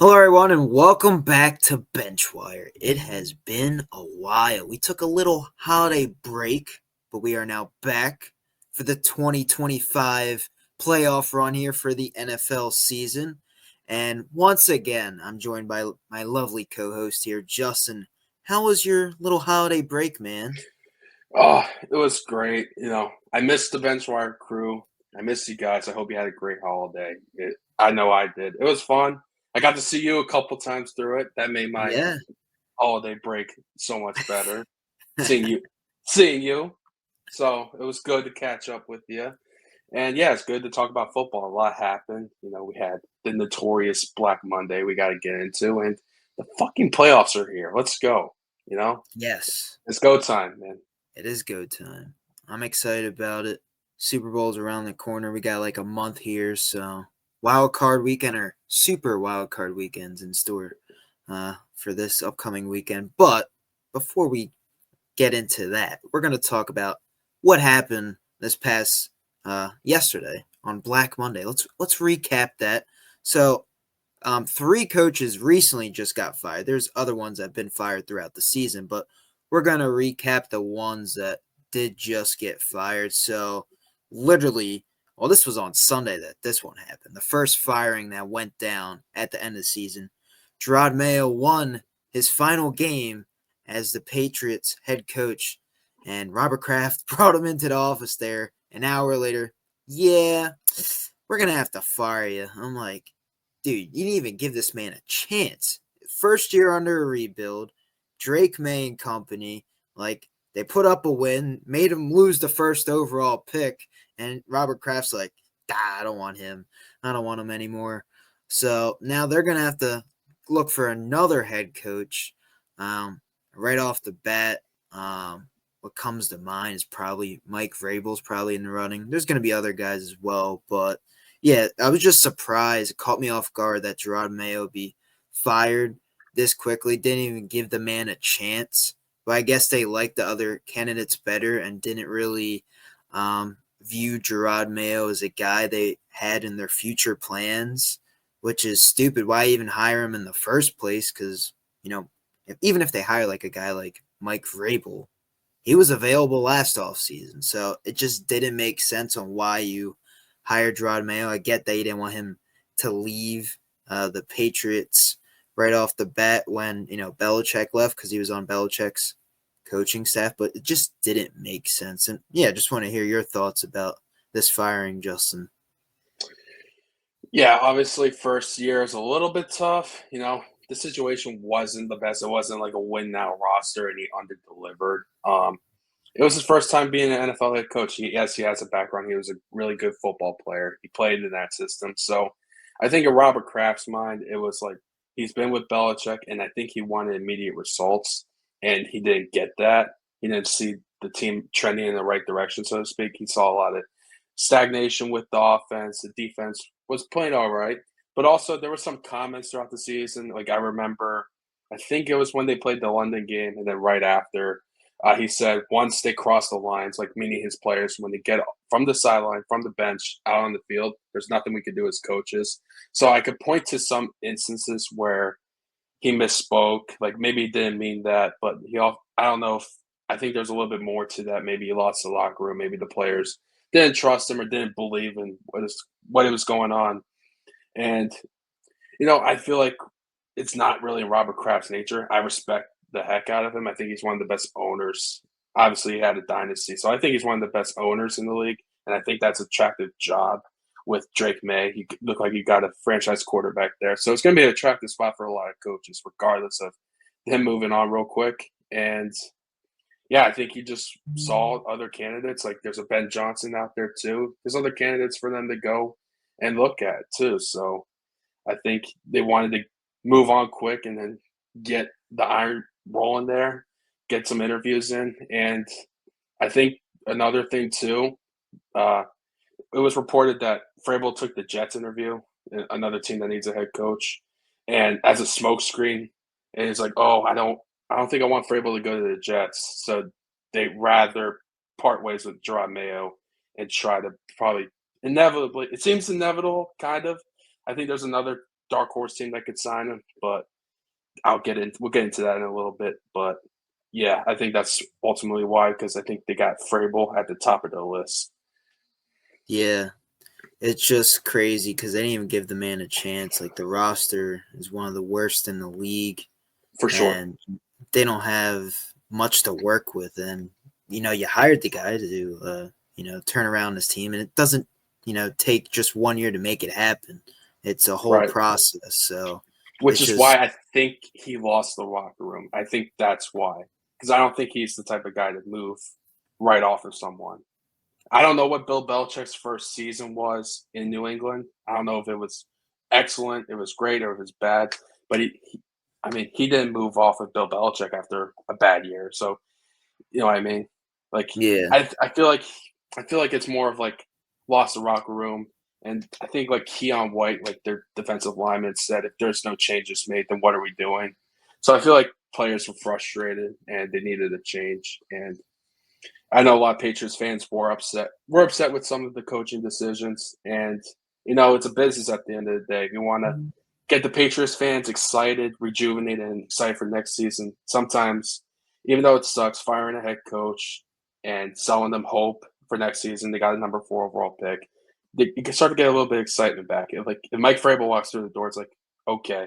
Hello, everyone, and welcome back to BenchWire. It has been a while. We took a little holiday break, but we are now back for the 2025 playoff run here for the NFL season. And once again, I'm joined by my lovely co host here, Justin. How was your little holiday break, man? Oh, it was great. I missed the BenchWire crew. I missed you guys. I hope you had a great holiday. I know I did. It was fun. I got to see you a couple times through it. That made my Yeah. holiday break so much better. Seeing you, seeing you. So it was good to catch up with you. And yeah, it's good to talk about football. A lot happened. We had the notorious Black Monday we got to get into, and the fucking playoffs are here. Let's go. You know, Yes. it's go time, man. It is go time. I'm excited about it. Super Bowl's around the corner. We got like a month here, so wild card weekend or super wild card weekends in store for this upcoming weekend. But before we get into that, we're going to talk about what happened this past yesterday on Black Monday. Let's recap that. So, three coaches recently just got fired. There's other ones that have been fired throughout the season, but we're going to recap the ones that did just get fired. So, literally, well, this was on Sunday that this one happened. The first firing that went down at the end of the season. Gerard Mayo won his final game as the Patriots head coach, and Robert Kraft brought him into the office there an hour later. Yeah, we're going to have to fire you. I'm like, dude, you didn't even give this man a chance. First year under a rebuild, Drake May and company, like they put up a win, made him lose the first overall pick, and Robert Kraft's like, I don't want him. I don't want him anymore. So now they're gonna have to look for another head coach. Right off the bat, what comes to mind is probably Mike Vrabel's probably in the running. There's gonna be other guys as well, but yeah, I was just surprised. It caught me off guard that Gerard Mayo be fired this quickly. Didn't even give the man a chance. But I guess they liked the other candidates better and didn't really view Gerard Mayo as a guy they had in their future plans, which is stupid. Why even hire him in the first place? Because, even if they hire like a guy like Mike Vrabel, he was available last offseason. So it just didn't make sense on why you hired Gerard Mayo. I get that you didn't want him to leave the Patriots right off the bat when, Belichick left because he was on Belichick's coaching staff, but it just didn't make sense. And yeah, just want to hear your thoughts about this firing, Justin. Yeah, obviously, first year is a little bit tough. The situation wasn't the best. It wasn't like a win now roster, and he underdelivered. It was his first time being an NFL head coach. Yes, he has a background. He was a really good football player. He played in that system. So I think in Robert Kraft's mind, it was like he's been with Belichick, and I think he wanted immediate results, and he didn't get that. He didn't see the team trending in the right direction, so to speak. He saw a lot of stagnation with the offense. The defense was playing all right, but also there were some comments throughout the season. Like I remember, I think it was when they played the London game, and then right after, he said once they cross the lines, like meaning his players, when they get from the sideline, from the bench, out on the field, there's nothing we could do as coaches. So I could point to some instances where he misspoke. Like maybe he didn't mean that, but I don't know if I think there's a little bit more to that. Maybe he lost the locker room. Maybe the players didn't trust him or didn't believe in what was going on. And I feel like it's not really in Robert Kraft's nature. I respect the heck out of him. I think he's one of the best owners. Obviously, he had a dynasty, so I think he's one of the best owners in the league, and I think that's an attractive job with Drake May. He looked like he got a franchise quarterback there, so it's going to be an attractive spot for a lot of coaches, regardless of him moving on real quick. And yeah, I think he just saw other candidates. Like there's a Ben Johnson out there too. There's other candidates for them to go and look at too. So I think they wanted to move on quick and then get the iron rolling there, get some interviews in. And I think another thing too, uh, it was reported that Vrabel took the Jets interview, another team that needs a head coach, and as a smokescreen, and he's like, "Oh, I don't think I want Vrabel to go to the Jets." So they rather part ways with Gerard Mayo and try to probably inevitably. It seems inevitable, kind of. I think there's another dark horse team that could sign him, but we'll get into that in a little bit. But yeah, I think that's ultimately why, because I think they got Vrabel at the top of the list. Yeah, it's just crazy because they didn't even give the man a chance. Like the roster is one of the worst in the league, For sure. and they don't have much to work with. And you hired the guy to turn around this team, and it doesn't take just 1 year to make it happen. It's a whole Right. process. So Which it's is why just I think he lost the locker room. I think that's why. Because I don't think he's the type of guy to move right off of someone. I don't know what Bill Belichick's first season was in New England. I don't know if it was excellent, it was great, or it was bad. But I mean, he didn't move off of Bill Belichick after a bad year. So you know what I mean? Like yeah, I feel like it's more of like lost the locker room. And I think like Keon White, like their defensive lineman, said, if there's no changes made, then what are we doing? So I feel like players were frustrated and they needed a change. And I know a lot of Patriots fans were upset. We're upset with some of the coaching decisions. And it's a business at the end of the day. If you want to get the Patriots fans excited, rejuvenated, and excited for next season, sometimes, even though it sucks, firing a head coach and selling them hope for next season, they got a number 4 overall pick. You can start to get a little bit of excitement back. If Mike Vrabel walks through the door, it's like, okay,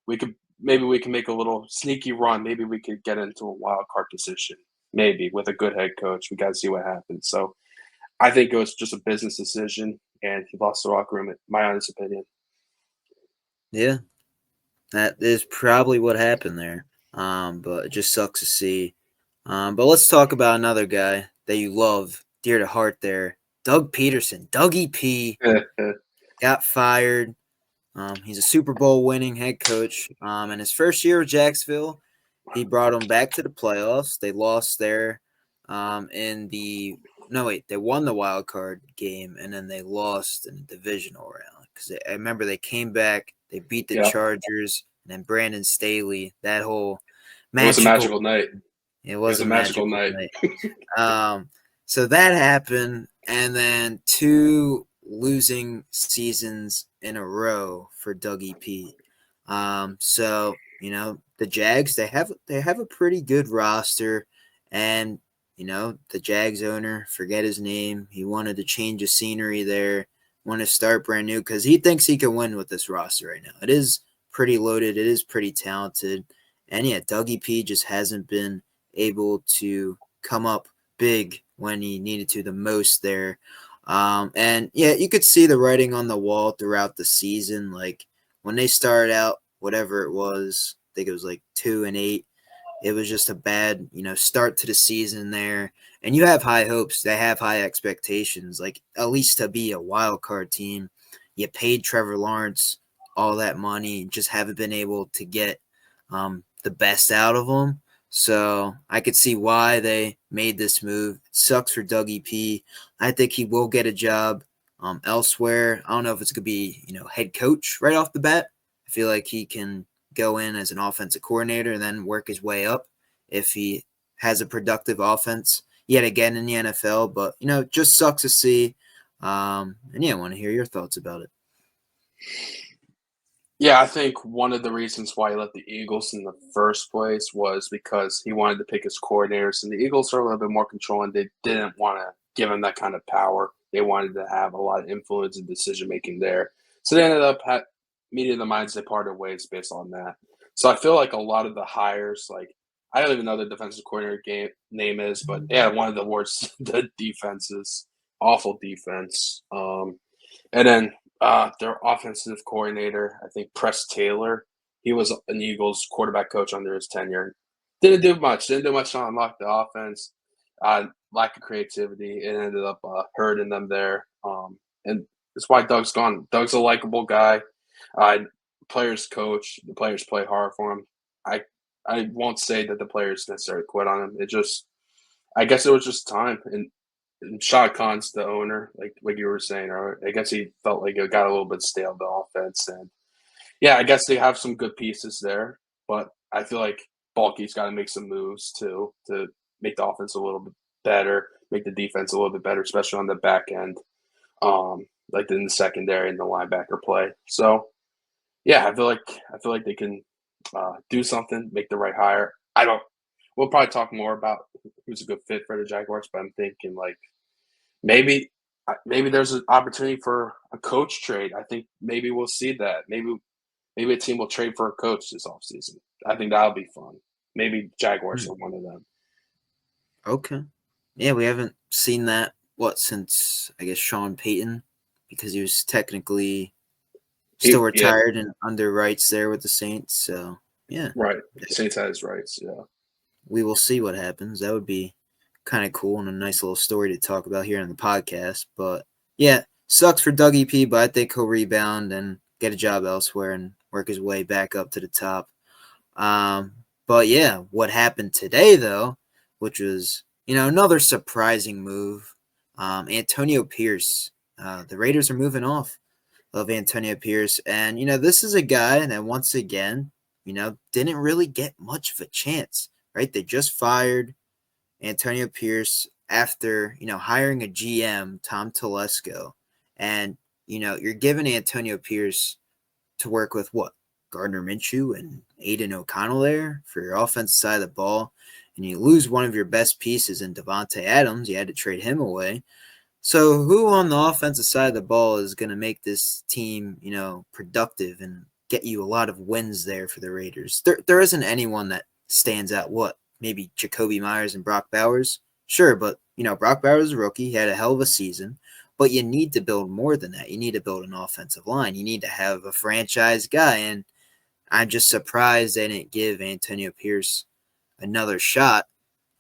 maybe we can make a little sneaky run. Maybe we could get into a wild card position. Maybe with a good head coach. We got to see what happens. So I think it was just a business decision, and he lost the locker room. In my honest opinion. yeah, that is probably what happened there. But it just sucks to see. But let's talk about another guy that you love dear to heart there, Doug Peterson. Dougie P got fired. He's a Super Bowl winning head coach. In his first year with Jacksonville, he brought them back to the playoffs. They lost there in the no wait, they won the wild card game and then they lost in the divisional round because I remember they came back, they beat the Yeah, Chargers, and then Brandon Staley. That whole it was a magical. magical night. It It was was a a magical magical night. night. So that happened, and then 2 losing seasons in a row for Dougie P. So the Jags they have a pretty good roster, and the Jags owner, forget his name, he wanted to change the scenery there, want to start brand new because he thinks he can win with this roster right now. It is pretty loaded, it is pretty talented, and yeah, Dougie P just hasn't been able to come up big when he needed to the most there. And yeah, you could see the writing on the wall throughout the season. Like when they started out, whatever it was, I think it was like 2-8. It was just a bad, start to the season there. And you have high hopes. They have high expectations, like at least to be a wild card team. You paid Trevor Lawrence all that money, just haven't been able to get the best out of him. So I could see why they made this move. It sucks for Dougie P. I think he will get a job elsewhere. I don't know if it's going to be, head coach right off the bat. I feel like he can go in as an offensive coordinator and then work his way up if he has a productive offense yet again in the NFL. But, it just sucks to see. And yeah, I want to hear your thoughts about it. Yeah, I think one of the reasons why he left the Eagles in the first place was because he wanted to pick his coordinators, and the Eagles are a little bit more controlling. They didn't want to give him that kind of power. They wanted to have a lot of influence and decision making there. So they ended up meeting the minds. They parted ways based on that. So I feel like a lot of the hires, like I don't even know the defensive coordinator name is, but yeah, one of the worst the defenses, awful defense. And then their offensive coordinator, I think Press Taylor, he was an Eagles quarterback coach under his tenure. Didn't do much. Didn't do much to unlock the offense. Lack of creativity. It ended up hurting them there. And that's why Doug's gone. Doug's a likable guy. Players coach. The players play hard for him. I won't say that the players necessarily quit on him. I guess it was just time. And Shad Khan's the owner, like you were saying, or I guess he felt like it got a little bit stale, the offense. And yeah, I guess they have some good pieces there, but I feel like Balky's got to make some moves too to make the offense a little bit better, make the defense a little bit better, especially on the back end, like in the secondary and the linebacker play. So Yeah, I feel like they can do something, make the right hire. I don't. We'll probably talk more about who's a good fit for the Jaguars, but I'm thinking like maybe there's an opportunity for a coach trade. I think maybe we'll see that. Maybe a team will trade for a coach this offseason. I think that'll be fun. Maybe Jaguars Hmm. are one of them. Okay. Yeah, we haven't seen that since I guess Sean Payton, because he was technically still Yeah, retired and under rights there with the Saints. So yeah, right. Saints had his rights. Yeah. we will see what happens. That would be kind of cool and a nice little story to talk about here on the podcast. But yeah, sucks for Dougie P, but I think he'll rebound and get a job elsewhere and work his way back up to the top. Um, but yeah, what happened today though, which was another surprising move. Antonio Pierce. The Raiders are moving off of Antonio Pierce, and this is a guy that once again, didn't really get much of a chance. Right? They just fired Antonio Pierce after hiring a GM, Tom Telesco, and you're giving Antonio Pierce to work with what? Gardner Minshew and Aiden O'Connell there for your offensive side of the ball, and you lose one of your best pieces in Devontae Adams. You had to trade him away. So who on the offensive side of the ball is going to make this team, productive and get you a lot of wins there for the Raiders? There isn't anyone that stands out. What? Maybe Jacoby Myers and Brock Bowers? Sure, but, Brock Bowers is a rookie. He had a hell of a season. But you need to build more than that. You need to build an offensive line. You need to have a franchise guy. And I'm just surprised they didn't give Antonio Pierce another shot.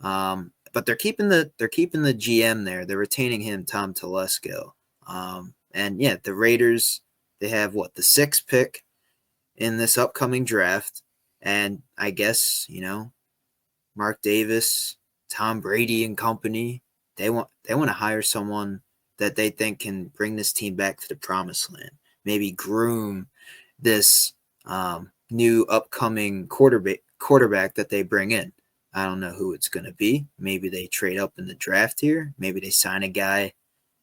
But they're keeping the GM there. They're retaining him, Tom Telesco. And yeah, the Raiders, they have what, the sixth pick in this upcoming draft, and I guess Mark Davis, Tom Brady and company, they want to hire someone that they think can bring this team back to the promised land. Maybe groom this new upcoming quarterback that they bring in. I don't know who it's going to be. Maybe they trade up in the draft here. Maybe they sign a guy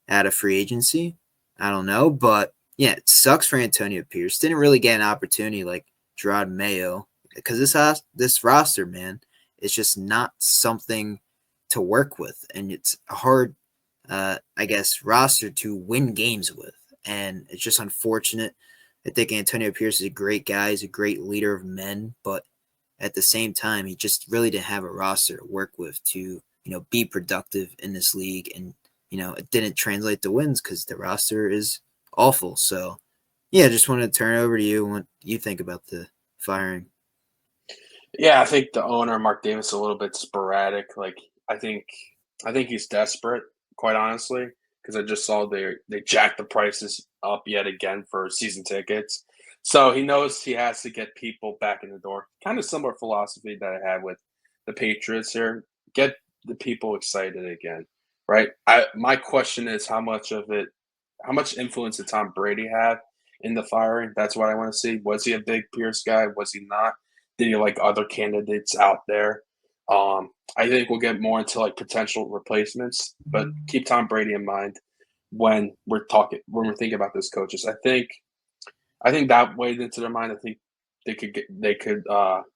out of free agency. I don't know. But yeah, it sucks for Antonio Pierce. Didn't really get an opportunity like Gerard Mayo, because this roster, man, is just not something to work with. And it's a hard, I guess, roster to win games with. And it's just unfortunate. I think Antonio Pierce is a great guy. He's a great leader of men, but at the same time, he just really didn't have a roster to work with to, be productive in this league. And, it didn't translate to wins because the roster is awful. So, yeah, just wanted to turn it over to you and what you think about the firing. Yeah, I think the owner, Mark Davis, a little bit sporadic. Like I think I think he's desperate, quite honestly, because I just saw they jacked the prices up yet again for season tickets. So he knows he has to get people back in the door. Kind of similar philosophy that I had with the Patriots here. Get the people excited again, right? My question is how much influence did Tom Brady have in the firing? That's what I want to see. Was he a big Pierce guy? Was he not? Did he like other candidates out there? I think we'll get more into like potential replacements, but keep Tom Brady in mind when we're thinking about those coaches. I think that weighed into their mind. I think they could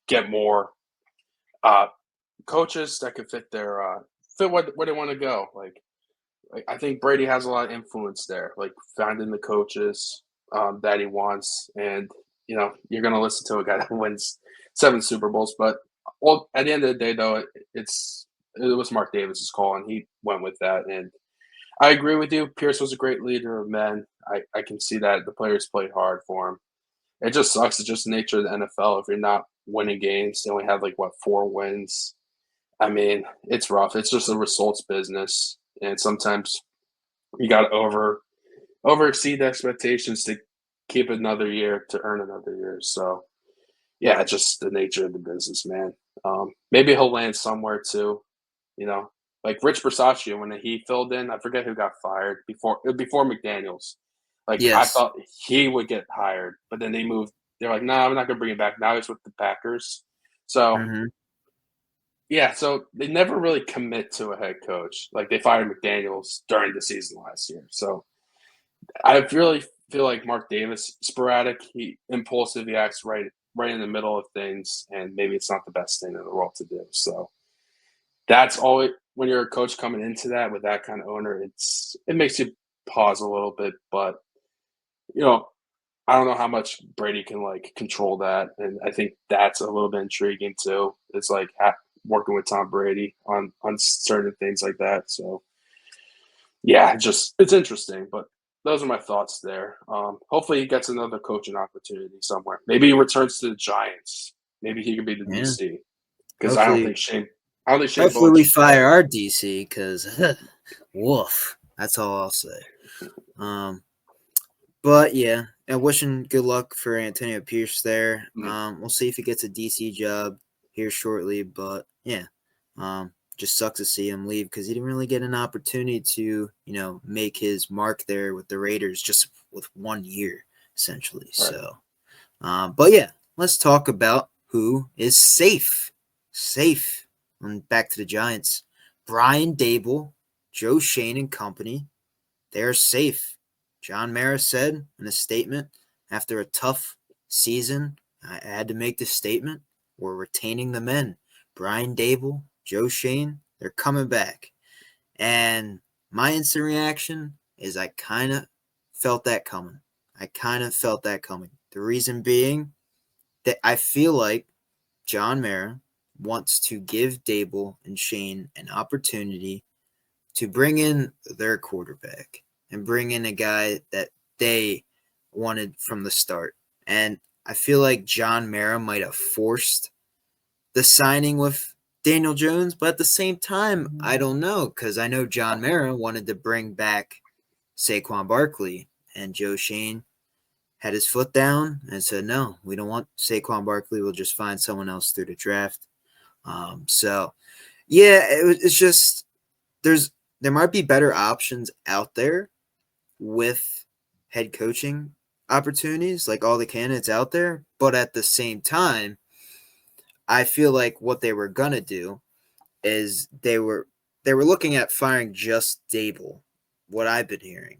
get more uh, coaches that could fit their fit where they want to go. Like I think Brady has a lot of influence there, like finding the coaches that he wants, and you're gonna listen to a guy that wins 7 Super Bowls. But well, at the end of the day, though, it was Mark Davis's call, and he went with that. And I agree with you. Pierce was a great leader of men. I can see that the players played hard for him. It just sucks. It's just the nature of the NFL. If you're not winning games, they only have like what 4 wins. I mean, it's rough. It's just a results business, and sometimes you got to over exceed expectations to keep another year to earn another year. So yeah, it's just the nature of the business, man. Maybe he'll land somewhere too. You know, like Rich Bisaccia when he filled in. I forget who got fired before McDaniel's. Like I Yes. thought he would get hired, but then they moved. They're like, no, nah, we're not gonna bring him back. Now he's with the Packers. So Mm-hmm. yeah, so they never really commit to a head coach. Like they fired McDaniels during the season last year. So I really feel like Mark Davis, sporadic, impulsive, he acts right in the middle of things, and maybe it's not the best thing in the world to do. So that's always when you're a coach coming into that with that kind of owner, it makes you pause a little bit. But you know, I don't know how much Brady can like control that, and I think that's a little bit intriguing too. It's like working with Tom Brady on certain things like that. So yeah, just it's interesting, but those are my thoughts there. Hopefully, he gets another coaching opportunity somewhere. Maybe he returns to the Giants. Maybe he could be the Yeah. DC because Hopefully, I don't think Shane hopefully we Bowen should fire play. our DC because woof. That's all I'll say. Um, but yeah, and wishing good luck for Antonio Pierce there. Mhm. We'll see if he gets a DC job here shortly. But yeah, just sucks to see him leave because he didn't really get an opportunity to make his mark there with the Raiders just with 1 year essentially. Right. So, but yeah, let's talk about who is safe. Safe. And back to the Giants. Brian Dable, Joe Shane and company, they're safe. John Mara said in a statement after a tough season, I had to make this statement. We're retaining the men. Brian Dable, Joe Shane, they're coming back. And my instant reaction is I kind of felt that coming. The reason being that I feel like John Mara wants to give Dable and Shane an opportunity to bring in their quarterback and bring in a guy that they wanted from the start. And I feel like John Mara might have forced the signing with Daniel Jones, but at the same time, I don't know because I know John Mara wanted to bring back Saquon Barkley, and Joe Shane had his foot down and said, no, we don't want Saquon Barkley. We'll just find someone else through the draft. So, yeah, it's just there might be better options out there with head coaching opportunities, like all the candidates out there. But at the same time, I feel like what they were gonna do is they were looking at firing just Dable, what I've been hearing.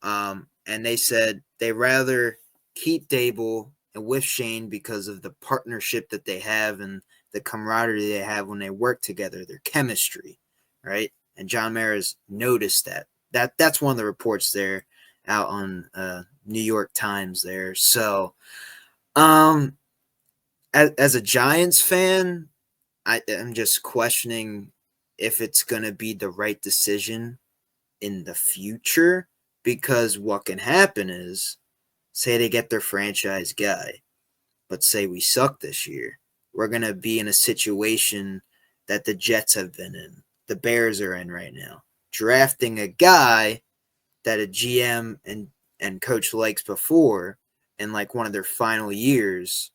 And they said they rather keep Dable and with Shane because of the partnership that they have and the camaraderie they have when they work together, their chemistry, right? And John Mara's noticed that. That's one of the reports there out on New York Times there. So, as a Giants fan, I'm just questioning if it's going to be the right decision in the future because what can happen is, say they get their franchise guy, but say we suck this year, we're going to be in a situation that the Jets have been in, the Bears are in right now, drafting a guy that a GM and coach likes before in like one of their final years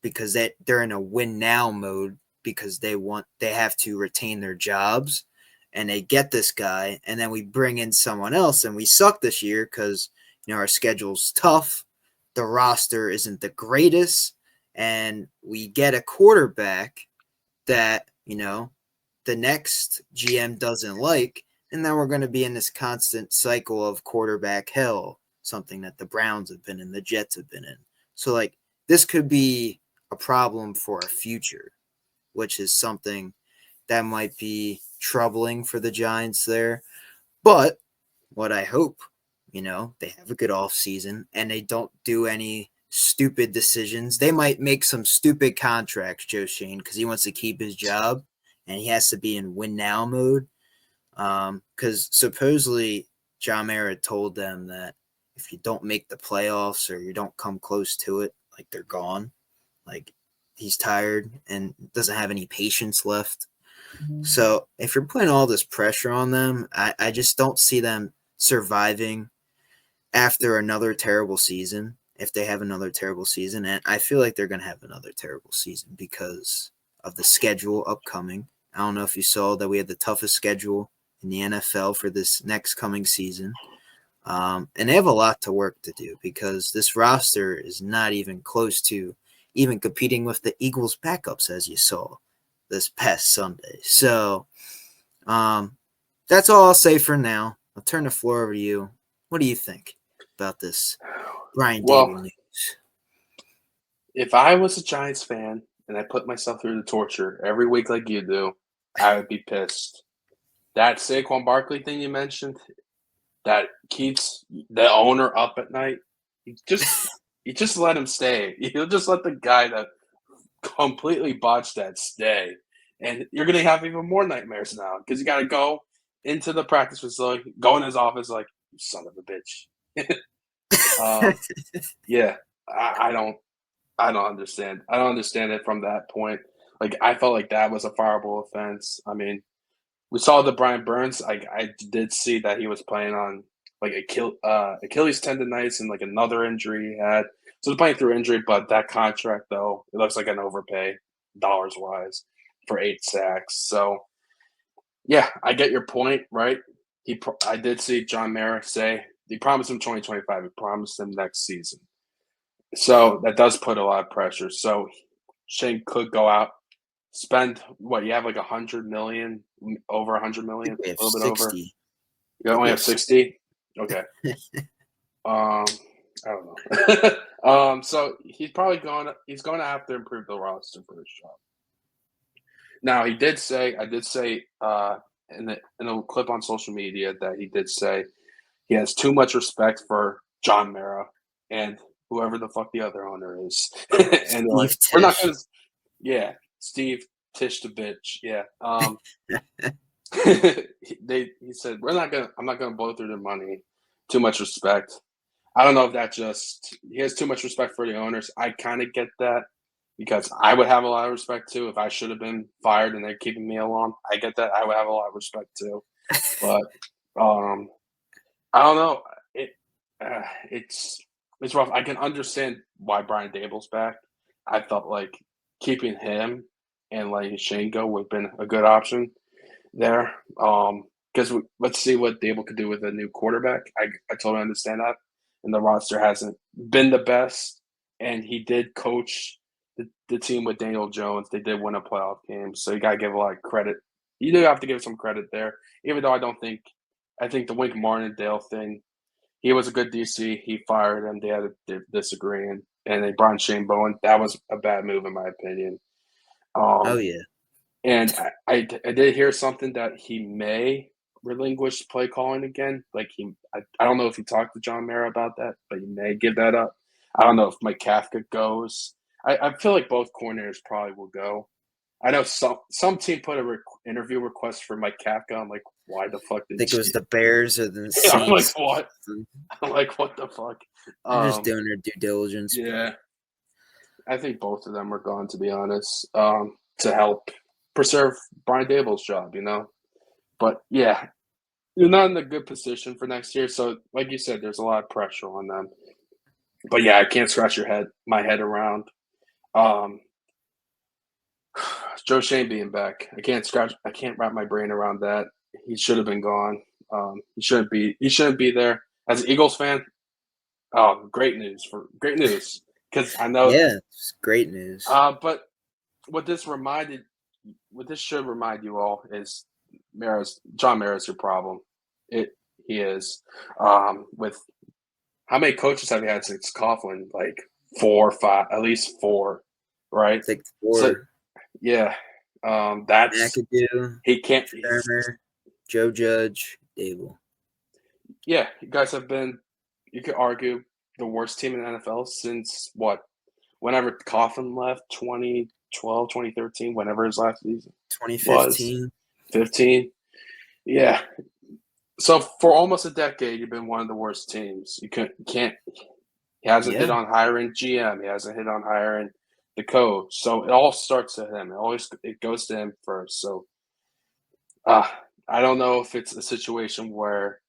because they're in a win now mode because they have to retain their jobs and they get this guy and then we bring in someone else and we suck this year because our schedule's tough, the roster isn't the greatest, and we get a quarterback that the next GM doesn't like, and then we're going to be in this constant cycle of quarterback hell, something that the Browns have been in, the Jets have been in. So like this could be a problem for our future, which is something that might be troubling for the Giants there. But what I hope, they have a good off season and they don't do any stupid decisions. They might make some stupid contracts, Joe Shane, because he wants to keep his job and he has to be in win now mode. Because supposedly John Mara told them that if you don't make the playoffs or you don't come close to it, like they're gone. Like he's tired and doesn't have any patience left. So if you're putting all this pressure on them, I just don't see them surviving after another terrible season. If they have another terrible season, and I feel like they're going to have another terrible season because of the schedule upcoming. I don't know if you saw that we had the toughest schedule in the NFL for this next coming season. And they have a lot to work to do because this roster is not even close to even competing with the Eagles backups, as you saw this past Sunday. So that's all I'll say for now. I'll turn the floor over to you. What do you think about this Brian Well, Dable news. if I was a Giants fan and I put myself through the torture every week like you do, I would be pissed. That Saquon Barkley thing you mentioned, that keeps the owner up at night. You just let him stay. You'll just let the guy that completely botched that stay. And you're going to have even more nightmares now because you got to go into the practice facility, go in his office like, you son of a bitch. Yeah, I don't understand. I don't understand it from that point. Like, I felt like that was a fireable offense. I mean, we saw the Brian Burns. I did see that he was playing on like Achilles tendonitis and like another injury he had. So he's playing through injury, but that contract though, it looks like an overpay dollars wise for 8 sacks. So yeah, I get your point, right? I did see John Mara say he promised him 2025. He promised him next season. So that does put a lot of pressure. So Shane could go out, spend what you have like 100 million, over 100 million, We a have little bit over. 60. You only have 60. Okay. I don't know. So he's probably he's going to have to improve the roster for his job. Now I did say in a clip on social media that he did say he has too much respect for John Mara and whoever the fuck the other owner is. And like, we're not going to. Yeah, Steve Tish the bitch. Yeah. He said I'm not gonna blow through their money. Too much respect. I don't know if that just he has too much respect for the owners. I kind of get that because I would have a lot of respect too if I should have been fired and they're keeping me along. I get that. I would have a lot of respect too, but I don't know. It's rough. I can understand why Brian Dable's back. I felt like keeping him and letting Shane go would have been a good option there. Because let's see what Dable could do with a new quarterback. I totally understand that. And the roster hasn't been the best. And he did coach the team with Daniel Jones. They did win a playoff game. So you got to give a lot of credit. You do have to give some credit there. Even though I think the Wink Martindale thing, he was a good DC. He fired him. They had to disagree. And they brought in Shane Bowen. That was a bad move, in my opinion. Oh, yeah. And I did hear something that he may relinquish play calling again. Like I don't know if he talked to John Mara about that, but he may give that up. I don't know if Mike Kafka goes. I feel like both coordinators probably will go. I know some team put a interview request for Mike Kafka. I'm like, why the fuck did I think it was the Bears or the Saints. I'm like, what? I'm like, what the fuck? They're just doing their due diligence. Yeah. I think both of them are gone, to be honest, to help preserve Brian Dable's job, But yeah, you're not in a good position for next year. So, like you said, there's a lot of pressure on them. But yeah, I can't scratch my head around Joe Shane being back. I can't wrap my brain around that. He should have been gone. He shouldn't be there. As an Eagles fan, great news. Because I know. Yeah, it's great news. But what this should remind you all is John Mara's your problem. He is. With how many coaches have you had since Coughlin? Like 4 or 5, at least 4, right? It's like 4. So, yeah. That's McAdoo, he can't. Turner, Joe Judge, Dable. Yeah, you guys have been. You could argue the worst team in the NFL since what? Whenever Coughlin left, 2012, 2013, whenever his last season 2015. was. 15. Yeah. So for almost a decade, you've been one of the worst teams. You can't. He hasn't hit on hiring GM. He hasn't hit on hiring the coach. So it all starts with him. It goes to him first. So I don't know if it's a situation where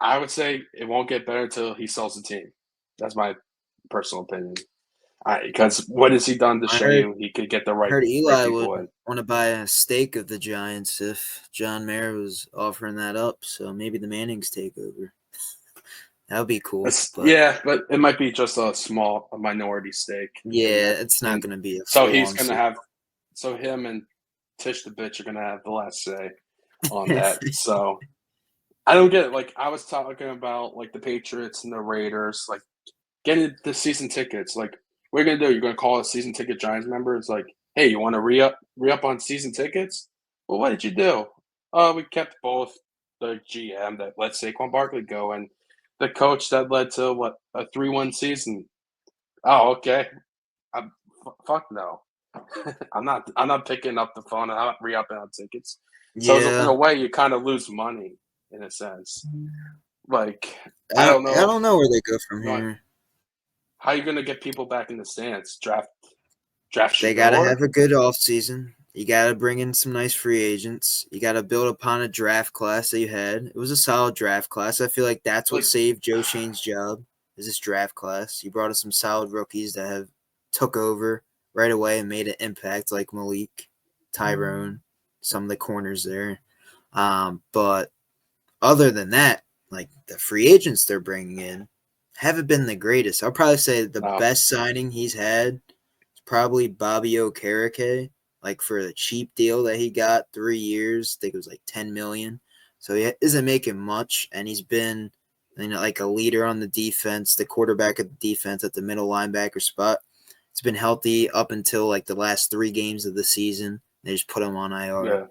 I would say it won't get better until he sells the team. That's my personal opinion. Because what has he done to show you he could get the right, heard Eli people would in? Want to buy a stake of the Giants if John Mara was offering that up. So maybe the Mannings take over. That would be cool. But it might be just a minority stake. Yeah, it's not going to be. So he's going to have. So him and Tish the bitch are going to have the last say on that. So I don't get it. Like I was talking about, like the Patriots and the Raiders, like getting the season tickets. Like, what are you gonna do? You're gonna call a season ticket Giants member? It's like, hey, you want to re up on season tickets? Well, what did you do? We kept both the GM that let Saquon Barkley go and the coach that led to what, a 3-1 season. Oh, okay. Fuck no. I'm not picking up the phone. I'm not re-upping on tickets. So in a Yeah. way, you kind of lose money in a sense. Like I I, don't I know don't know where they go from like here. how you gonna get people back in the stands. Draft They got to Shador. have a good offseason. You got to bring in some nice free agents. You got to build upon a draft class that you had. It was a solid draft class. I feel like that's what Like saved Joe Shane's job is this draft class. You brought us some solid rookies that have took over right away and made an impact like Malik, Tyrone, some of the corners there. But other than that, like the free agents they're bringing in haven't been the greatest. I'll probably say the no. best signing he's had is probably Bobby Okereke, like for the cheap deal that he got 3 years. I think it was like 10 million. So he isn't making much, and he's been like a leader on the defense, the quarterback of the defense at the middle linebacker spot. It's been healthy up until like the last 3 games of the season. They just put him on IR. Yeah.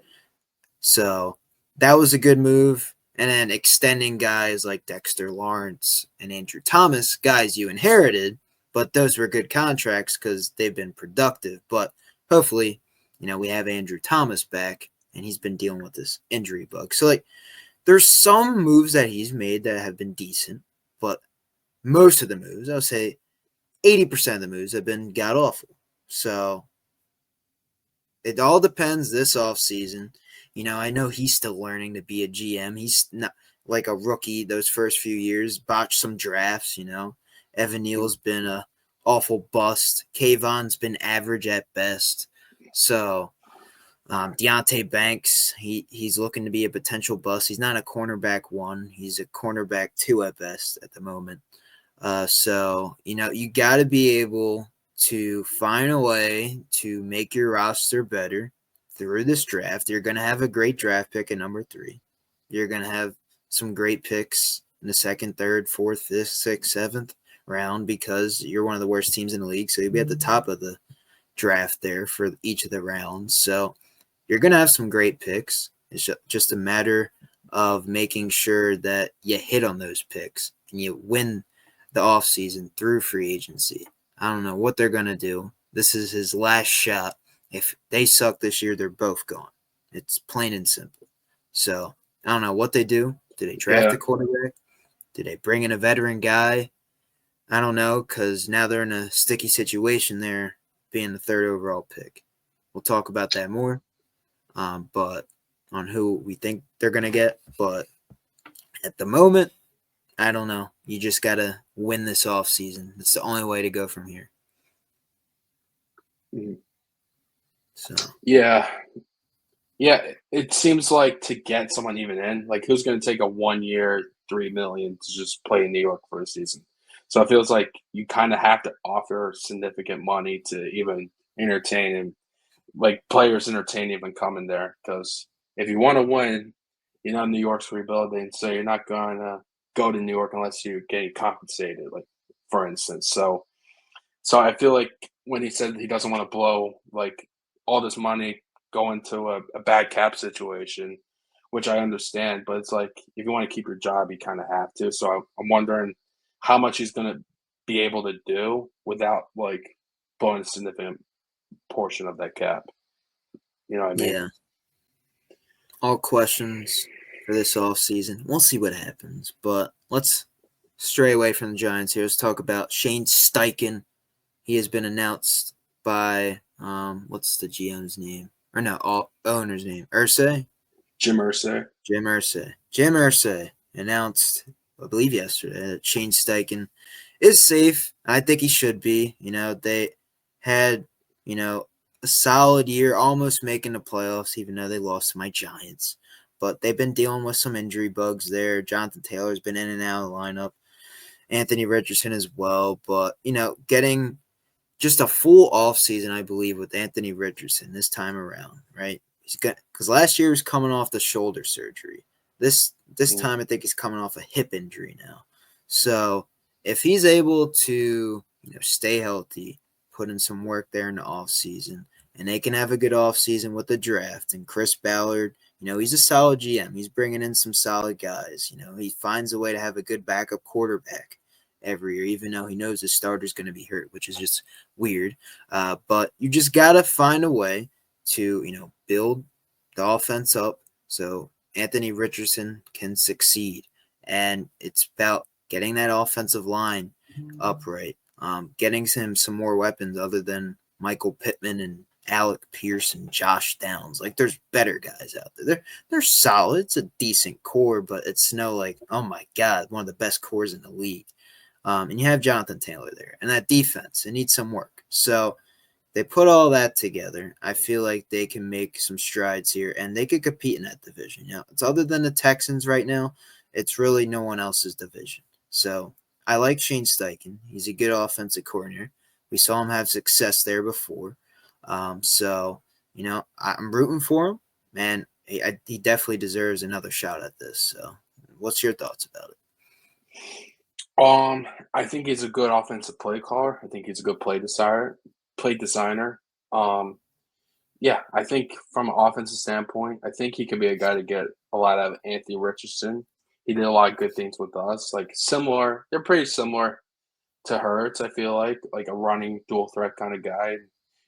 So that was a good move. And then extending guys like Dexter Lawrence and Andrew Thomas, guys you inherited, but those were good contracts because they've been productive. But hopefully, we have Andrew Thomas back and he's been dealing with this injury bug. So, like, there's some moves that he's made that have been decent, but most of the moves, I would say 80% of the moves have been god awful. So it all depends this offseason. I know he's still learning to be a GM. He's not like a rookie those first few years, botched some drafts. Evan Neal's been a awful bust. Kayvon's been average at best. So Deontay Banks, he's looking to be a potential bust. He's not a cornerback 1. He's a cornerback 2 at best at the moment. So you got to be able to find a way to make your roster better through this draft. You're going to have a great draft pick at number 3. You're going to have some great picks in the 2nd, 3rd, 4th, 5th, 6th, 7th round because you're one of the worst teams in the league. So you'll be at the top of the draft there for each of the rounds. So you're going to have some great picks. It's just a matter of making sure that you hit on those picks and you win the offseason through free agency. I don't know what they're going to do. This is his last shot. If they suck this year, they're both gone. It's plain and simple. So I don't know what they do. Do they draft Yeah. a quarterback? Do they bring in a veteran guy? I don't know because now they're in a sticky situation there being the 3rd overall pick. We'll talk about that more, but on who we think they're going to get. But at the moment, I don't know. You just got to win this offseason. It's the only way to go from here. Mhm. So, Yeah. Yeah. It seems like to get someone even in, like who's going to take a 1 year, 3 million to just play in New York for a season? So it feels like you kind of have to offer significant money to even entertain and like players entertain even coming there. Because if you want to win, New York's rebuilding, so you're not going to go to New York unless you're getting compensated, like for instance. So I feel like when he said he doesn't want to blow like all this money going to a bad cap situation, which I understand, but it's like if you want to keep your job, you kind of have to. So I'm wondering how much he's going to be able to do without like blowing a significant portion of that cap. You know what I mean? yeah, all questions for this offseason. We'll see what happens. But let's stray away from the Giants here. Let's talk about Shane Steichen. He has been announced by, what's the GM's name? Or no, owner's name. Irsay? Jim Irsay. Jim Irsay. Jim Irsay announced, I believe yesterday, that Shane Steichen is safe. I think he should be. They had, a solid year, almost making the playoffs, even though they lost to my Giants. But they've been dealing with some injury bugs there. Jonathan Taylor's been in and out of the lineup. Anthony Richardson as well. But, getting just a full off season, I believe, with Anthony Richardson this time around, right? He's got because last year he was coming off the shoulder surgery. This time, I think he's coming off a hip injury now. So if he's able to, stay healthy, put in some work there in the offseason, and they can have a good offseason with the draft, and Chris Ballard, he's a solid GM. He's bringing in some solid guys. He finds a way to have a good backup quarterback every year, even though he knows his starter's going to be hurt, which is just weird. But you just got to find a way to, build the offense up so Anthony Richardson can succeed. And it's about getting that offensive line upright, getting him some more weapons other than Michael Pittman and Alec Pierce and Josh Downs. Like, there's better guys out there. They're solid. It's a decent core, but it's no like, oh my God, one of the best cores in the league. And you have Jonathan Taylor there. And that defense, it needs some work. So they put all that together. I feel like they can make some strides here, and they could compete in that division. It's other than the Texans right now, it's really no one else's division. So I like Shane Steichen. He's a good offensive coordinator. We saw him have success there before. So I'm rooting for him, man. He definitely deserves another shot at this. So what's your thoughts about it? I think he's a good offensive play caller. I think he's a good play designer. Yeah, I think from an offensive standpoint, I think he could be a guy to get a lot out of Anthony Richardson. He did a lot of good things with us. Like, similar, they're pretty similar to Hurts, I feel like a running dual threat kind of guy.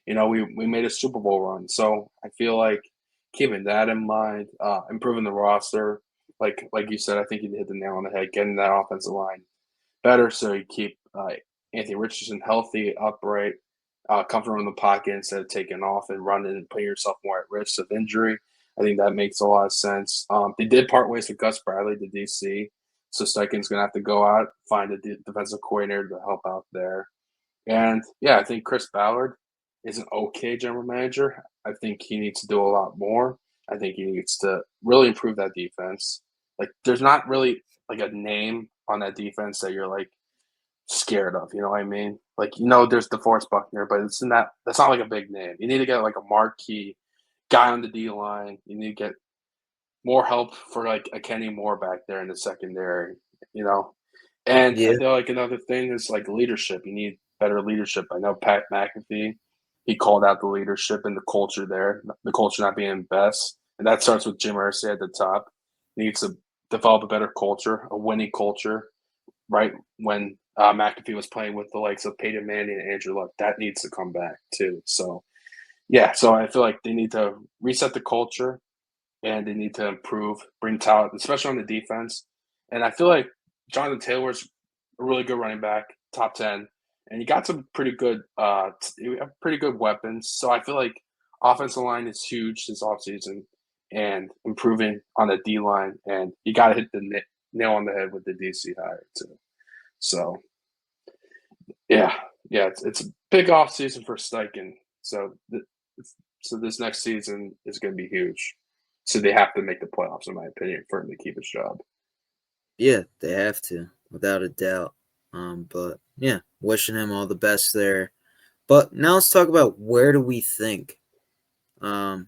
We made a Super Bowl run. So I feel like keeping that in mind, improving the roster, like you said, I think you hit the nail on the head, getting that offensive line better so you keep Anthony Richardson healthy, upright, comfortable in the pocket instead of taking off and running and putting yourself more at risk of injury. I think that makes a lot of sense. They did part ways with Gus Bradley, the DC, so Steichen's going to have to go out, find a defensive coordinator to help out there. And, yeah, I think Chris Ballard is an okay general manager. I think he needs to do a lot more. I think he needs to really improve that defense. Like, there's not really, like, a name on that defense that you're, like, scared of, you know what I mean? Like, there's DeForest Buckner, but that's not like a big name. You need to get like a marquee guy on the D line. You need to get more help for like a Kenny Moore back there in the secondary, you know. And Yeah. I feel like another thing is like leadership. You need better leadership. I know Pat McAfee, he called out the leadership and the culture there, the culture not being best. And that starts with Jim Irsay at the top. He needs to develop a better culture, a winning culture, right? When McAfee was playing with the likes of Peyton Manning and Andrew Luck, that needs to come back too. So, yeah, so I feel like they need to reset the culture and they need to improve, bring talent, especially on the defense. And I feel like Jonathan Taylor's a really good running back, top 10, and he got some pretty good weapons. So I feel like offensive line is huge this offseason and improving on the D line, and you got to hit the nail on the head with the DC hire too. So, yeah, it's a big off season for Steichen. So this next season is going to be huge. So they have to make the playoffs, in my opinion, for him to keep his job. Yeah, they have to, without a doubt. But yeah, wishing him all the best there. But now let's talk about where do we think, or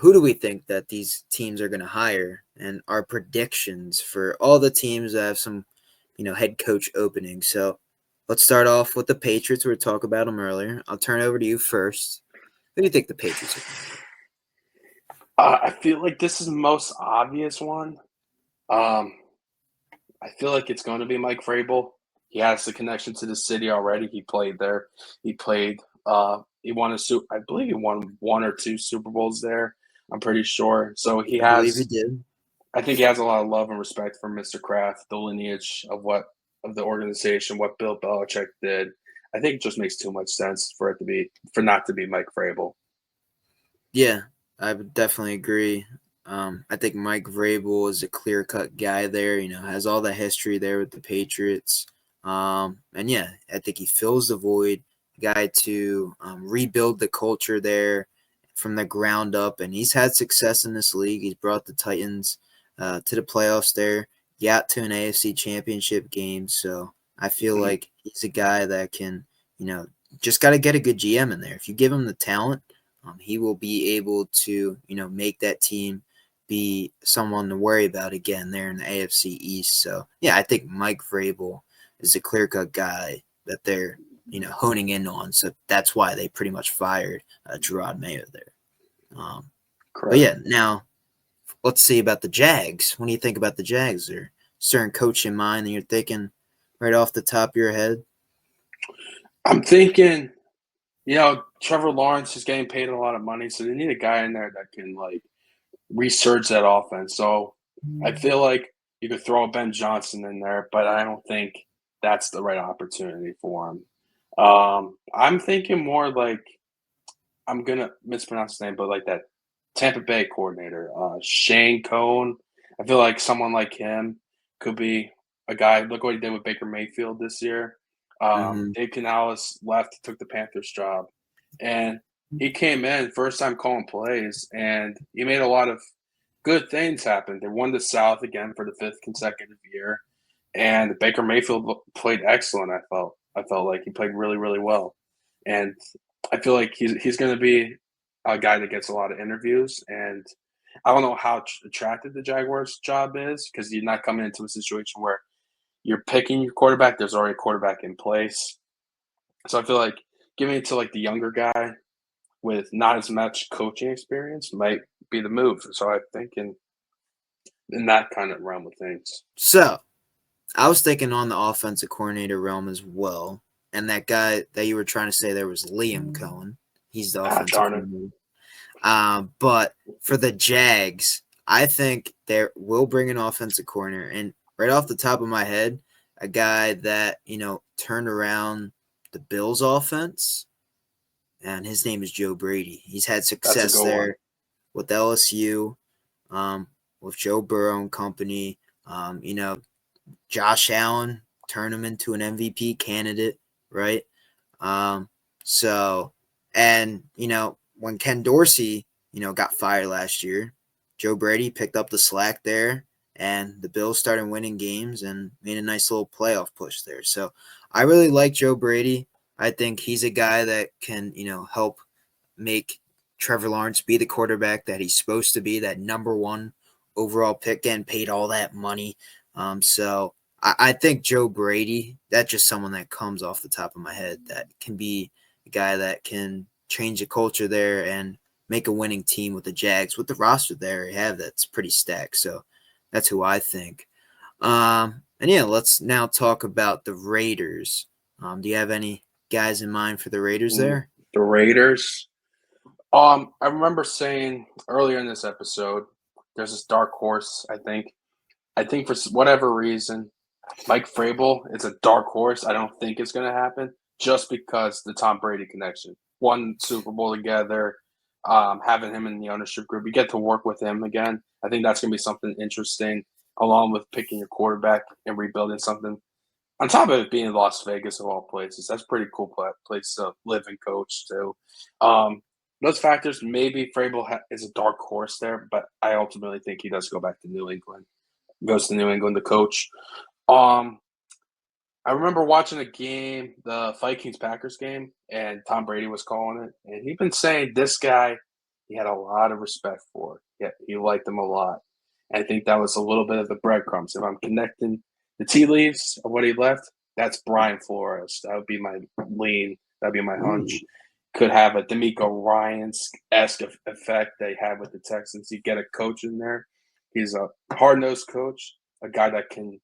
who do we think that these teams are going to hire, and our predictions for all the teams that have some, head coach openings. So let's start off with the Patriots. We were talking about them earlier. I'll turn it over to you first. Who do you think the Patriots are going to hire? I feel like this is the most obvious one. I feel like it's going to be Mike Vrabel. He has the connection to the city already. He played there. He played. He won I believe he won one or two Super Bowls there. I'm pretty sure. So he I believe he has. did. I think he has a lot of love and respect for Mr. Kraft, the lineage of the organization, what Bill Belichick did. I think it just makes too much sense for not to be Mike Vrabel. Yeah, I would definitely agree. I think Mike Vrabel is a clear-cut guy there, has all the history there with the Patriots. And yeah, I think he fills the void, guy to rebuild the culture there from the ground up. And he's had success in this league. He's brought the Titans to the playoffs there, got to an AFC championship game. So I feel like he's a guy that can, just got to get a good GM in there. If you give him the talent, he will be able to, make that team be someone to worry about again there in the AFC East. So, yeah, I think Mike Vrabel is a clear-cut guy that they're, honing in on. So that's why they pretty much fired Gerard Mayo there. But, yeah, now let's see about the Jags. What do you think about the Jags? Is there a certain coach in mind that you're thinking right off the top of your head? I'm thinking, Trevor Lawrence is getting paid a lot of money, so they need a guy in there that can, resurge that offense. So I feel like you could throw Ben Johnson in there, but I don't think that's the right opportunity for him. I'm thinking more like I'm gonna mispronounce his name, but like that Tampa Bay coordinator, Shane Cohn. I feel like someone like him could be a guy. Look what he did with Baker Mayfield this year. Mm-hmm. Dave Canales left, took the Panthers job, and he came in first time calling plays, and he made a lot of good things happen. They won the South again for the 5th consecutive year, and Baker Mayfield played excellent. I felt like he played really, really well, and I feel like he's going to be a guy that gets a lot of interviews. And I don't know how attractive the Jaguars job is because you're not coming into a situation where you're picking your quarterback. There's already a quarterback in place, so I feel like giving it to like the younger guy with not as much coaching experience might be the move. So I think in that kind of realm of things. So, I was thinking on the offensive coordinator realm as well. And that guy that you were trying to say there was Liam Cohen. He's the offensive Darn it. coordinator. But for the Jags, I think they will bring an offensive coordinator. And right off the top of my head, a guy that, turned around the Bills offense. And his name is Joe Brady. He's had success there with LSU, with Joe Burrow and company. Josh Allen turned him into an MVP candidate, right? When Ken Dorsey, got fired last year, Joe Brady picked up the slack there, and the Bills started winning games and made a nice little playoff push there. So I really like Joe Brady. I think he's a guy that can, help make Trevor Lawrence be the quarterback that he's supposed to be, that number 1 overall pick, and paid all that money. So I think Joe Brady, that's just someone that comes off the top of my head that can be a guy that can change the culture there and make a winning team with the Jags. With the roster there they have, that's pretty stacked. So that's who I think. Let's now talk about the Raiders. Do you have any guys in mind for the Raiders there? The Raiders. I remember saying earlier in this episode, there's this dark horse. I think for whatever reason, Mike Vrabel is a dark horse. I don't think it's going to happen just because the Tom Brady connection. Won Super Bowl together, having him in the ownership group. You get to work with him again. I think that's going to be something interesting, along with picking your quarterback and rebuilding something. On top of it being Las Vegas of all places, that's a pretty cool place to live and coach too. Those factors, maybe Vrabel is a dark horse there, but I ultimately think he does go back to New England. Goes to New England to coach. I remember watching a game, the Vikings-Packers game, and Tom Brady was calling it. And he'd been saying this guy he had a lot of respect for. Yeah, he liked him a lot. And I think that was a little bit of the breadcrumbs. If I'm connecting the tea leaves of what he left, that's Brian Flores. That would be my lean. That would be my hunch. Could have a D'Amico Ryans-esque effect they had with the Texans. You get a coach in there. He's a hard-nosed coach, a guy that can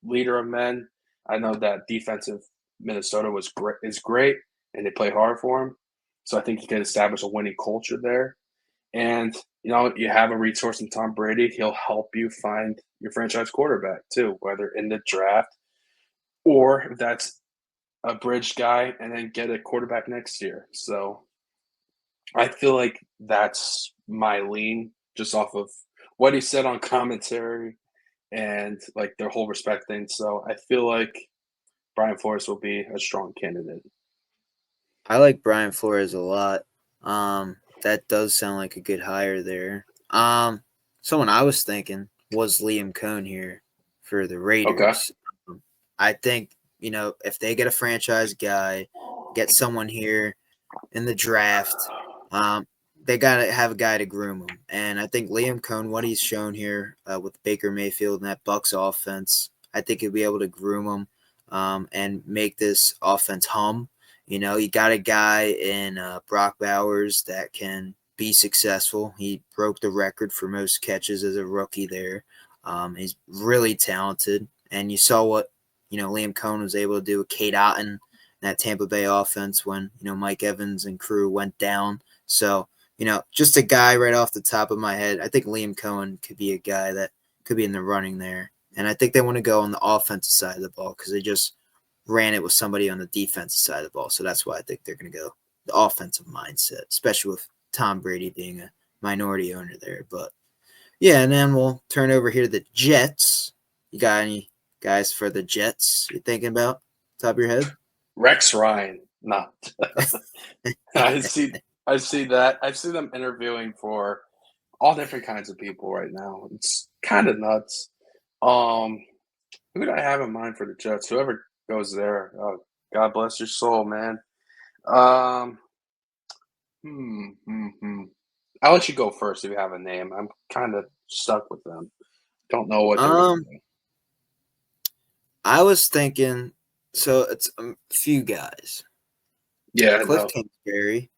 leader of men. I know that defensive Minnesota is great, and they play hard for him. So I think he can establish a winning culture there. And, you have a resource in Tom Brady. He'll help you find your franchise quarterback, too, whether in the draft or if that's a bridge guy and then get a quarterback next year. So I feel like that's my lean just off of what he said on commentary and like their whole respect thing. So I feel like Brian Flores will be a strong candidate. I like Brian Flores a lot. That does sound like a good hire there. Someone I was thinking was Liam Cohn here for the Raiders. Okay. I think, if they get a franchise guy, get someone here in the draft, they got to have a guy to groom him. And I think Liam Cohn, what he's shown here with Baker Mayfield and that Bucs offense, I think he'll be able to groom him and make this offense hum. You know, you got a guy in Brock Bowers that can be successful. He broke the record for most catches as a rookie there. He's really talented. And you saw what, Liam Cohn was able to do with Kate Otten, that Tampa Bay offense when, Mike Evans and crew went down. So, just a guy right off the top of my head. I think Liam Cohen could be a guy that could be in the running there. And I think they want to go on the offensive side of the ball because they just ran it with somebody on the defensive side of the ball. So that's why I think they're going to go the offensive mindset, especially with Tom Brady being a minority owner there. But yeah, and then we'll turn over here to the Jets. You got any guys for the Jets you're thinking about? Top of your head? Rex Ryan. No. I see that. I see them interviewing for all different kinds of people right now. It's kind of nuts. Who do I have in mind for the Jets? Whoever goes there. Oh, God bless your soul, man. Um, I'll let you go first if you have a name. I'm kind of stuck with them. Don't know what they're going to do. I was thinking, so it's a few guys. Yeah, Cliff Kingsbury.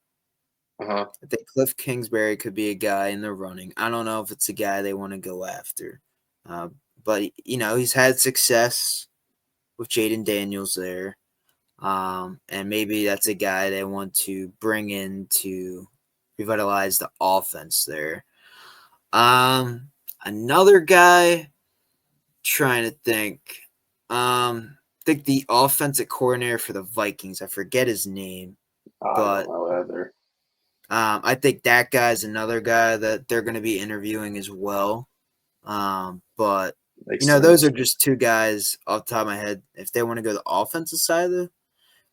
Uh-huh. I think Cliff Kingsbury could be a guy in the running. I don't know if it's a guy they want to go after. But, he's had success with Jaden Daniels there. And maybe that's a guy they want to bring in to revitalize the offense there. Another guy, trying to think. I think the offensive coordinator for the Vikings, I forget his name. I don't know either. I think that guy's another guy that they're going to be interviewing as well. But Makes those sense. are just two guys off the top of my head. If they want to go the offensive side of the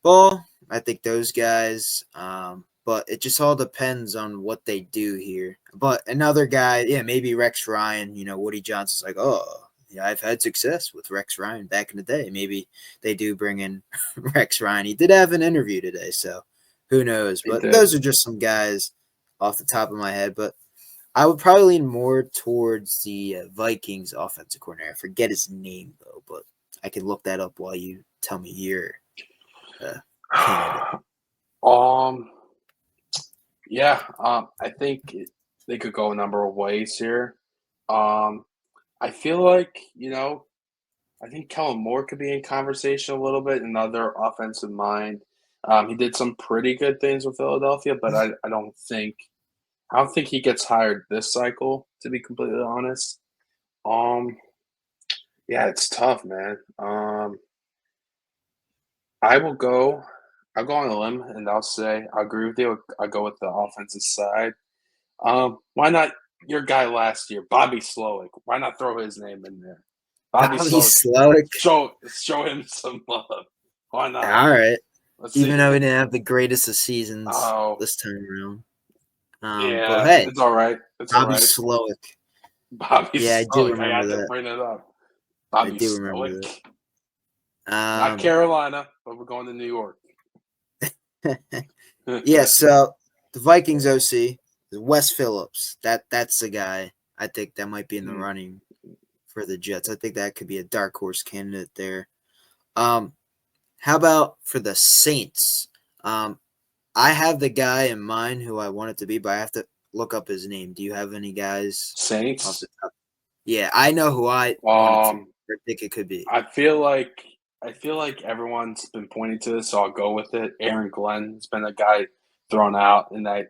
ball, I think those guys. But it just all depends on what they do here. But another guy, maybe Rex Ryan. Woody Johnson's like, oh, yeah, I've had success with Rex Ryan back in the day. Maybe they do bring in Rex Ryan. He did have an interview today, so who knows? But those are just some guys off the top of my head. But I would probably lean more towards the Vikings offensive coordinator. I forget his name, though, but I can look that up while you tell me your candidate. I think they could go a number of ways here. I feel like, I think Kellen Moore could be in conversation a little bit, another offensive mind. He did some pretty good things with Philadelphia, but I don't think he gets hired this cycle, to be completely honest. Yeah, it's tough, man. I'll go on a limb and I'll say I'll agree with you. I'll go with the offensive side. Why not your guy last year, Bobby Slowick? Why not throw his name in there? Bobby Slowick. Show him some love. Why not? All right. Let's Even see. though we didn't have the greatest of seasons this time around. But hey, it's all right. It's Bobby all right. Slowick. Bobby Yeah, Slowick. I do I remember had to that. bring it up. I Bobby do remember Slowick. that. Not Carolina, but we're going to New York. Yeah, so the Vikings OC is Wes Phillips. That's the guy I think that might be in the running for the Jets. I think that could be a dark horse candidate there. How about for the Saints? I have the guy in mind who I want it to be, but I have to look up his name. Do you have any guys Saints? off the top? Yeah, I know who I want it to or think it could be. I feel like everyone's been pointing to this, so I'll go with it. Aaron Glenn has been a guy thrown out in that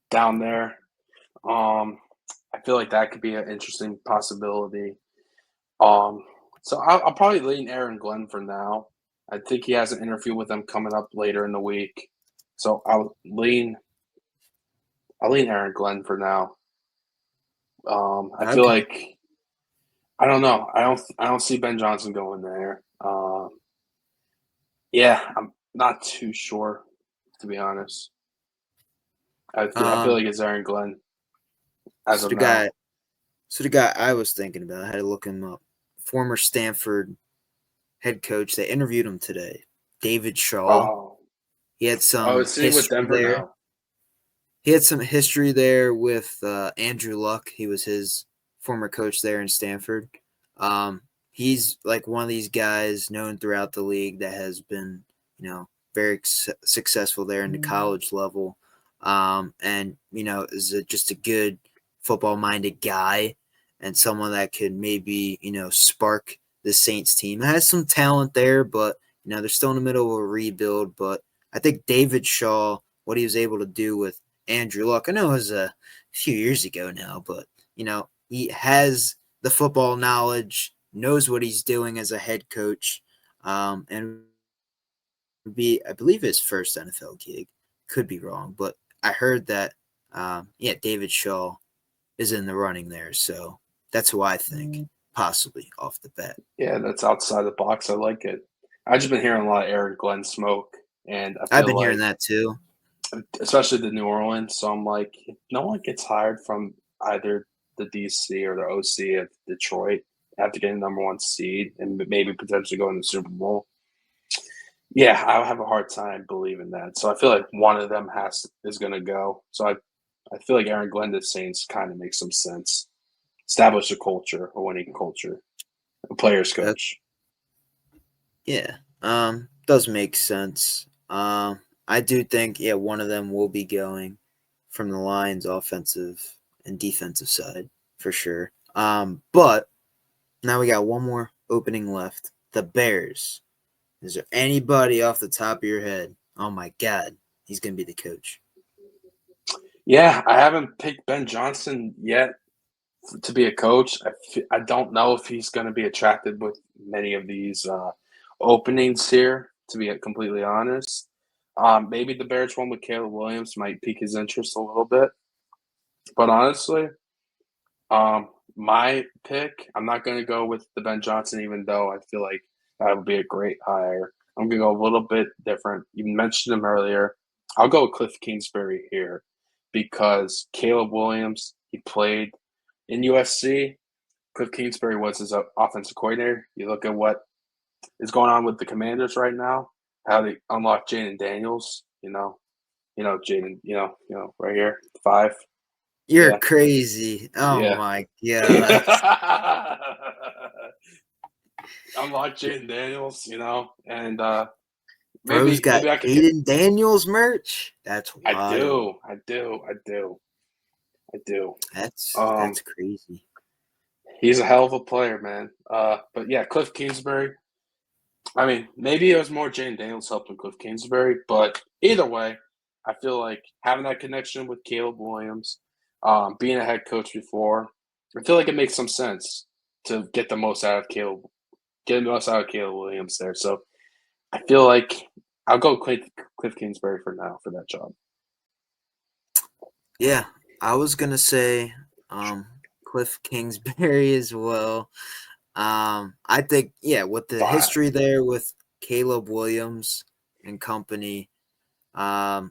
down there. I feel like that could be an interesting possibility. So I'll probably lean Aaron Glenn for now. I think he has an interview with them coming up later in the week, so I'll lean Aaron Glenn for now. I feel like I don't know. I don't see Ben Johnson going there. Yeah, I'm not too sure, to be honest. I feel like it's Aaron Glenn as of now. So the guy I was thinking about, I had to look him up. Former Stanford head coach. They interviewed him today. David Shaw. Oh, He had some is he with history Denver there. now? he had some history there with Andrew Luck. He was his former coach there in Stanford. Um, he's like one of these guys known throughout the league that has been, very successful there in the college level. And is just a good football minded guy and someone that could maybe spark the Saints team. It has some talent there, but they're still in the middle of a rebuild. But I think David Shaw, what he was able to do with Andrew Luck, I know it was a few years ago now, but he has the football knowledge, knows what he's doing as a head coach, and be, I believe, his first NFL gig. Could be wrong, but I heard that, David Shaw is in the running there. So that's who I think, possibly off the bat. Yeah, that's outside the box. I like it. I've just been hearing a lot of Aaron Glenn smoke, and I I've feel been hearing like, that too. especially the New Orleans. So I'm like, if no one gets hired from either the DC or the OC of Detroit after getting the number one seed and maybe potentially going to the Super Bowl. Yeah, I have a hard time believing that. So I feel like one of them is going to go. So I feel like Aaron Glenn to the Saints kind of makes some sense. Establish a culture, a winning culture, a player's That, coach. yeah, does make sense. I do think, one of them will be going from the Lions' offensive and defensive side for sure. But now we got one more opening left. The Bears. Is there anybody off the top of your head? Oh my God, he's gonna be the coach. Yeah, I haven't picked Ben Johnson yet to be a coach. I don't know if he's going to be attracted with many of these openings here, to be completely honest. Maybe the Bears one with Caleb Williams might pique his interest a little bit. But honestly, my pick, I'm not going to go with the Ben Johnson, even though I feel like that would be a great hire. I'm going to go a little bit different. You mentioned him earlier. I'll go with Cliff Kingsbury here because Caleb Williams, he played in USC. Cliff Kingsbury was his offensive coordinator. You look at what is going on with the Commanders right now, how they unlocked Jaden Daniels, Jaden, right here, 5. You're Yeah. crazy. Oh Yeah. my God. Unlock Jaden Daniels, and Bro's got maybe I could get. Jaden Daniels merch. That's I wild. do, I do, I do, I do. That's crazy. He's a hell of a player, man. But yeah, Cliff Kingsbury. I mean, maybe it was more Jane Daniels helping Cliff Kingsbury, but either way, I feel like having that connection with Caleb Williams, being a head coach before, I feel like it makes some sense to get the most out of get the most out of Caleb Williams there. So I feel like I'll go Cliff Kingsbury for now for that job. Yeah, I was gonna say Cliff Kingsbury as well. I think, with the 5. history there with Caleb Williams and company, I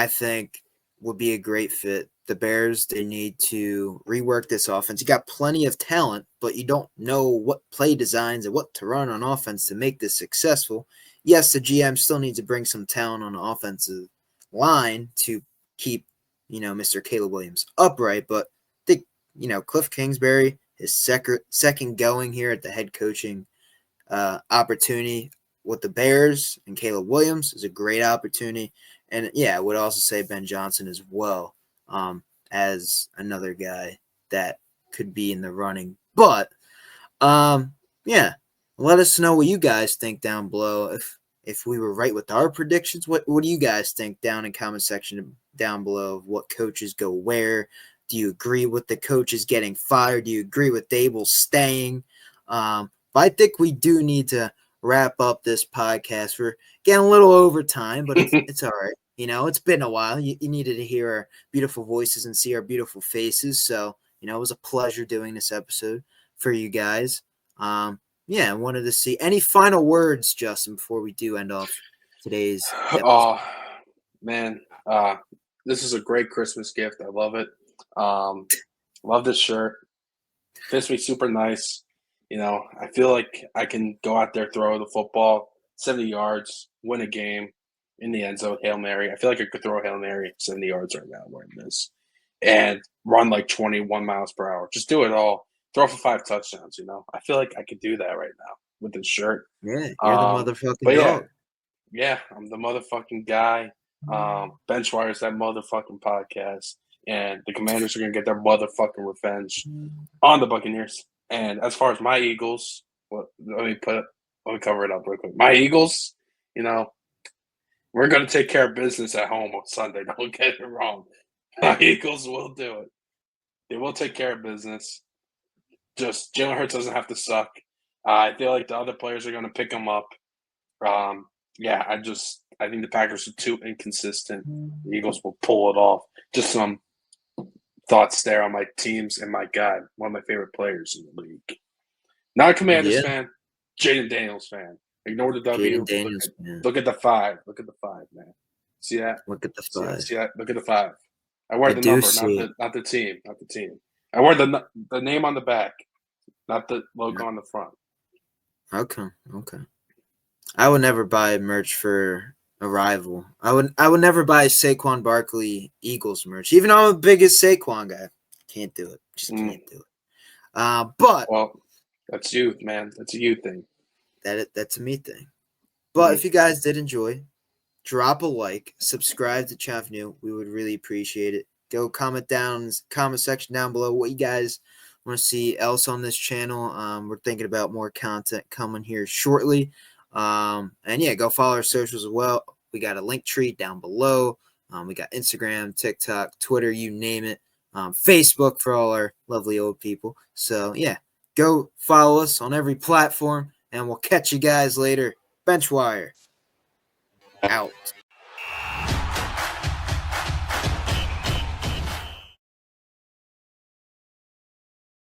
think would be a great fit. The Bears, they need to rework this offense. You got plenty of talent, but you don't know what play designs and what to run on offense to make this successful. Yes, the GM still needs to bring some talent on the offensive line to keep, Mr. Caleb Williams upright, but I think, Cliff Kingsbury, his second going here at the head coaching opportunity with the Bears, and Caleb Williams is a great opportunity. And I would also say Ben Johnson as well, as another guy that could be in the running. But let us know what you guys think down below. If we were right with our predictions, what do you guys think down in comment section down below of what coaches go where? Do you agree with the coaches getting fired? Do you agree with Dable staying? But I think we do need to wrap up this podcast. We're getting a little over time, but it's all right. It's been a while. You needed to hear our beautiful voices and see our beautiful faces. So, it was a pleasure doing this episode for you guys. I wanted to see any final words, Justin, before we do end off today's episode. Oh, man. This is a great Christmas gift. I love it. Love this shirt. Fits me super nice. I feel like I can go out there, throw the football 70 yards, win a game, in the end zone, Hail Mary. I feel like I could throw a Hail Mary 70 yards right now wearing this and run like 21 miles per hour. Just do it all. Throw for 5 touchdowns, I feel like I could do that right now with this shirt. Yeah, you're the motherfucking But dog. yeah, I'm the motherfucking guy. BenchWire is that motherfucking podcast. And the Commanders are going to get their motherfucking revenge on the Buccaneers. And as far as my Eagles, let me cover it up real quick. My Eagles, we're going to take care of business at home on Sunday. Don't get it wrong. My Eagles will do it. They will take care of business. Just Jalen Hurts doesn't have to suck. I feel like the other players are going to pick him up. Yeah, I think the Packers are too inconsistent. The Eagles will pull it off. Just some thoughts there on my teams and my guy, one of my favorite players in the league. Not a Commanders fan, Jaden Daniels fan. Ignore the W. Jaden Daniels, man. Look at the 5. Look at the 5, man. See that? Look at the 5. See that? Look at the 5. I wear the number, not the team. Not the team. I wear the name on the back, not the logo on the front. Okay. I would never buy merch for a rival. I would never buy Saquon Barkley Eagles merch, even though I'm the biggest Saquon guy. Can't do it. Just can't do it. But that's you, man. That's a you thing. That's a me thing. But if you guys did enjoy, drop a like, subscribe to Chav New. We would really appreciate it. Go comment down in the comment section down below what you guys want to see else on this channel. We're thinking about more content coming here shortly. And yeah, go follow our socials as well. We got a link tree down below. We got Instagram, TikTok, Twitter, you name it. Facebook for all our lovely old people. So yeah, go follow us on every platform, and we'll catch you guys later. BenchWire out.